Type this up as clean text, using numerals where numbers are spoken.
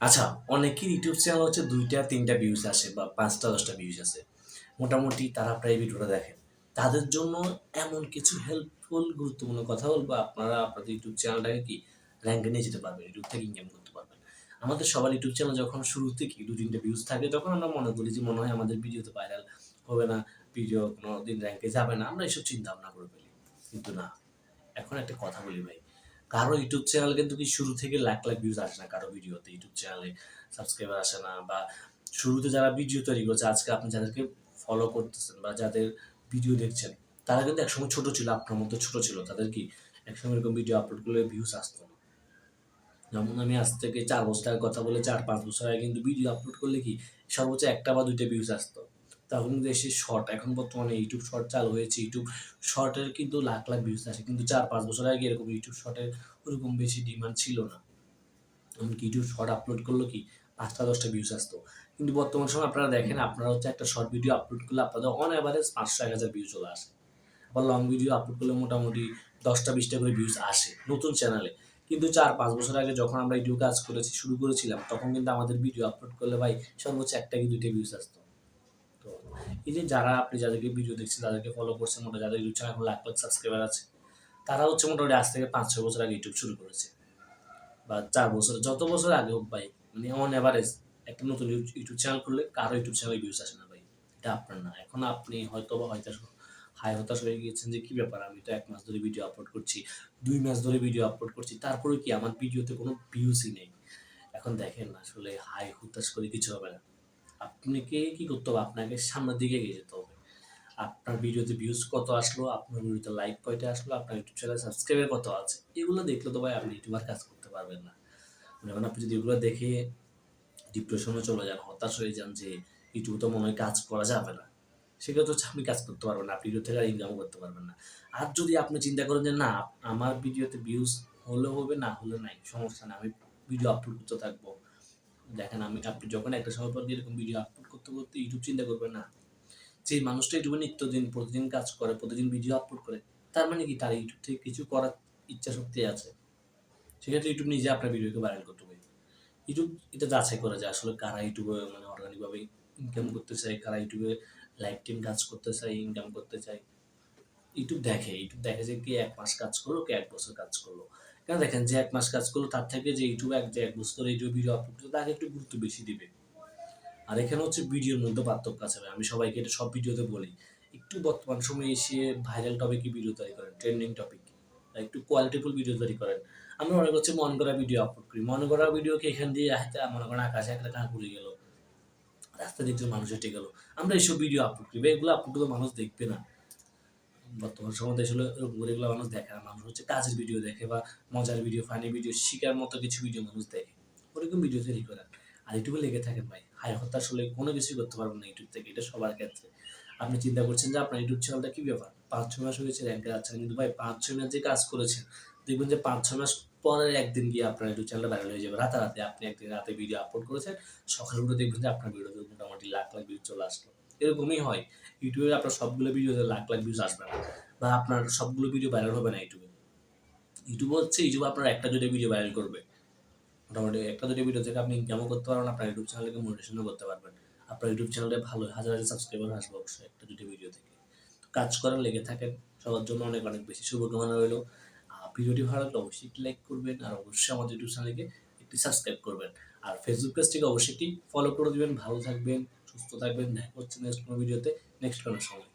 আচ্ছা, অনেকের YouTube channel হচ্ছে ২টা ৩টা ভিউজ আসে বা ৫টা ১০টা ভিউজ আসে। মোটামুটি তারা প্রায় ভিডিওটা দেখেন। তাদের জন্য এমন কিছু হেল্পফুল গুরুত্বপূর্ণ কথা বলবো, আপনারা আপনাদের ইউটিউব চ্যানেলটাকে কি র‍্যাংকে নিয়ে যেতে পারবেন। ইউটিউব থেকে ইনকাম করতে পারবেন। আমাদের সবার ইউটিউব চ্যানেল যখন শুরু থেকেই ২-৩টা ভিউজ থাকে, তখন আমরা মনে করি যে মনে হয় আমাদের ভিডিও তো ভাইরাল হবে না, ভিডিও কোনোদিন র‍্যাংকে যাবে না। আমরা এসব চিন্তা ভাবনা করে ফেলি। কিন্তু না। এখন একটা কথা বলি ভাই, কারো ইউটিউব চ্যানেল কিন্তু কি শুরু থেকে লাখ ভিউজ আসে না, কারো ভিডিওতে ইউটিউব চ্যানেলে সাবস্ক্রাইবার আসে না, বা শুরুতে যারা ভিডিও তৈরি করছে, আজকে আপনি যাদেরকে ফলো করতেছেন বা যাদের ভিডিও দেখছেন, তারা কিন্তু একসময় ছোট ছিল, আপনার মতো ছোট ছিল। তাদের কি একসময় এরকম ভিডিও আপলোড করলে ভিউজ আসতো না। যেমন আমি আজ থেকে ৪ বছর আগের কথা বলে ৪-৫ বছর আগে কিন্তু ভিডিও আপলোড করলে কি সর্বোচ্চ ১টা বা ২টা ভিউজ আসতো। তখন কিন্তু এসে শর্ট, এখন বর্তমানে ইউটিউব শর্ট চালু হয়েছে। ইউটিউব শর্টের কিন্তু লাখ ভিউজ আসে। কিন্তু ৪-৫ বছর আগে এরকম ইউটিউব শর্টের ওরকম বেশি ডিমান্ড ছিল না। এমনকি ইউটিউব শর্ট আপলোড করলেও কি ৫টা ১০টা ভিউজ আসতো। কিন্তু বর্তমান সময়ে আপনারা দেখেন, আপনারা হচ্ছে একটা শর্ট ভিডিও আপলোড করলে আপনাদের অন এভারেজ ৫০০-১০০০ ভিউ চলে আসে। আবার লং ভিডিও আপলোড করলে মোটামুটি ১০টা ২০টা করে ভিউজ আসে নতুন চ্যানেলে। কিন্তু ৪-৫ বছর আগে যখন আমরা ইউটিউব কাজ করেছি, শুরু করেছিলাম, তখন কিন্তু আমাদের ভিডিও আপলোড করলে ভাই সর্বোচ্চ ১টা কি ২টা ভিউজ আসতো। তো এই যে যারা আপনি যাদেরকে ভিডিও দেখছেন, তাদেরকে ফলো করছেন, যাদের ইউটিউব চ্যানেল এখন লাখ সাবস্ক্রাইবার আছে, তারা হচ্ছে মোটামুটি আজ থেকে ৫-৬ বছর আগে ইউটিউব শুরু করেছে, বা ৪ বছর, যত বছর আগে হোক ভাই, মানে অন এভারেজ একটা নতুন ইউটিউব চ্যানেল খুললে কারো ইউটিউব চ্যানেলে ভিউজ আসে না ভাই। এটা আপনার না। এখন আপনি হয়তো হতাশ হয়ে গিয়েছেন যে কি ব্যাপার, আমি তো ১ মাস ধরে ভিডিও আপলোড করছি, ২ মাস ধরে ভিডিও আপলোড করছি, তারপরে কি আমার ভিডিওতে কোনো ভিউজই নেই। এখন দেখেন, আসলে হতাশ করে কিছু হবে না। আপনাকে কি করতে হবে, আপনাকে সামনের দিকে এগিয়ে যেতে হবে। আপনার ভিডিওতে ভিউজ কত আসলো, আপনার ভিডিওতে লাইক কয়টা আসলো, আপনার ইউটিউব চ্যানেল সাবস্ক্রাইবার কত আছে, এগুলো দেখলে তো ভাই আপনি ইউটিউবার কাজ করতে পারবেন না। এখন আপনি যদি এগুলো দেখে ডিপ্রেশনে চলে যান, হতাশ হয়ে যান যে ইউটিউবে তো মনে হয় কাজ করা যাবে না, সেক্ষেত্রে হচ্ছে আপনি কাজ করতে পারবেন না, আপনি ইউটিউব থেকে আর ইনকামও করতে পারবেন না। আর যদি আপনি চিন্তা করেন যে না, আমার ভিডিওতে ভিউজ হলে হবে, না হলে নাই, সমস্যা না, আমি ভিডিও আপলোড করতে থাকবো। দেখেন, আপনি যখন একটা সময় পর এরকম ভিডিও আপলোড করতে করতে ইউটিউব চিন্তা করবেন না, যে মানুষটা ইউটিউবে প্রতিদিন কাজ করে, প্রতিদিন ভিডিও আপলোড করে, তার মানে কি তার ইউটিউব থেকে কিছু করার ইচ্ছা শক্তি আছে। সেক্ষেত্রে ইউটিউব নিজে আপনার ভিডিওকে ভাইরাল করতে হবে। ইউটিউব এটা যাচাই করে যে আসলে কারা ইউটিউবে মানে অর্গানিকভাবে ইনকাম করতে চায়, কারা ইউটিউবে লাইভ টিম কাজ করতে চায়, ইনকাম করতে চায়। ইউটিউব দেখে যে কে ১ মাস কাজ করলো, কে ১ বছর কাজ করলো। কেন দেখেন, যে 1 মাস কাজ করলো তার থেকে যে যে ১ বছর ইউটিউবে ভিডিও আপলোড করছে, তাকে একটু গুরুত্ব বেশি দিবে। আর এখানে হচ্ছে ভিডিওর মধ্যে পার্থক্য আছে ভাই। আমি সবাইকে এটা সব ভিডিওতে বলি। একটু বর্তমান সময়ে এসে ভাইরাল টপিকে ভিডিও তৈরি করেন, ট্রেন্ডিং টপিক। একটু কোয়ালিটিফুল ভিডিও তৈরি করেন। আমরা অনেক হচ্ছে মন গড়া ভিডিও আপলোড করি। মন গড়া ভিডিওকে এখান দিয়ে মনে করেন আকাশে একটা কাক উড়ে গেল, রাস্তায় দেখছে মানুষ হেঁটে গেল। আমরা এইসব ভিডিও আপলোড করি ভাই, এগুলো আপলোড করলে মানুষ দেখবে না। বর্তমান সময়ে আসলে এগুলো মানুষ দেখে না। মানুষ হচ্ছে কাজের ভিডিও দেখে, বা মজার ভিডিও, ফানি ভিডিও, শিখার মতো কিছু ভিডিও মানুষ দেখে। ওরকম ভিডিও তৈরি করেন। আর ইউটিউবে লেগে থাকেন ভাই। হতাশ হলে কোনো কিছুই করতে পারবেন না ইউটিউব থেকে। এটা সবার ক্ষেত্রে। আপনি চিন্তা করছেন যে আপনার ইউটিউব চ্যানেলটা কি ব্যাপার? ৫-৬ মাস হয়েছে র‍্যাংকে যাচ্ছেন। কিন্তু ভাই ৫-৬ মাস যে কাজ করেছেন, দেখবেন যে ৫-৬ মাস পরের একদিন গিয়ে আপনার ইউটিউব চ্যানেলটা ভাইরাল হয়ে যাবে। রাতারাতি আপনি একদিন রাতে ভিডিও আপলোড করেছেন, সকালে উঠে দেখবেন যে আপনার ভিডিওতে মোটামুটি লাখ ভিউ চলে আসলো। এরকমই হয়। ইউটিউবে আপনার সবগুলো ভিডিওতে লাখ ভিউজ আসবে না। বা আপনার সবগুলো ভিডিও ভাইরাল হবে না ইউটিউবে। ইউটিউবে আপনার ১টা ২টা ভিডিও ভাইরাল করবে। মোটামুটি ১টা ২টা ভিডিও থেকে আপনি ইনকামও করতে পারবেন, আপনার ইউটিউব চ্যানেলকে মনিটাইজেশনও করতে পারবেন। আপনার ইউটিউব চ্যানেলে ভালো হাজার সাবস্ক্রাইবার আসবে অবশ্যই ১টা ২টা ভিডিও থেকে। কাজ করেন, লেগে থাকেন। সবার জন্য অনেক বেশি শুভকামনা রইলো। ভিডিওটি ভালো লাগলে অবশ্যই একটি লাইক করবেন, আর অবশ্যই আমাদের ইউটিউব চ্যানেলকে একটি সাবস্ক্রাইব করবেন। আর ফেসবুক পেজটিকে অবশ্যই একটি ফলো করে দিবেন। ভালো থাকবেন, সুস্থ থাকবেন। দেখা হচ্ছে নেক্সট কোনো ভিডিওতে, নেক্সট কোনো সময়।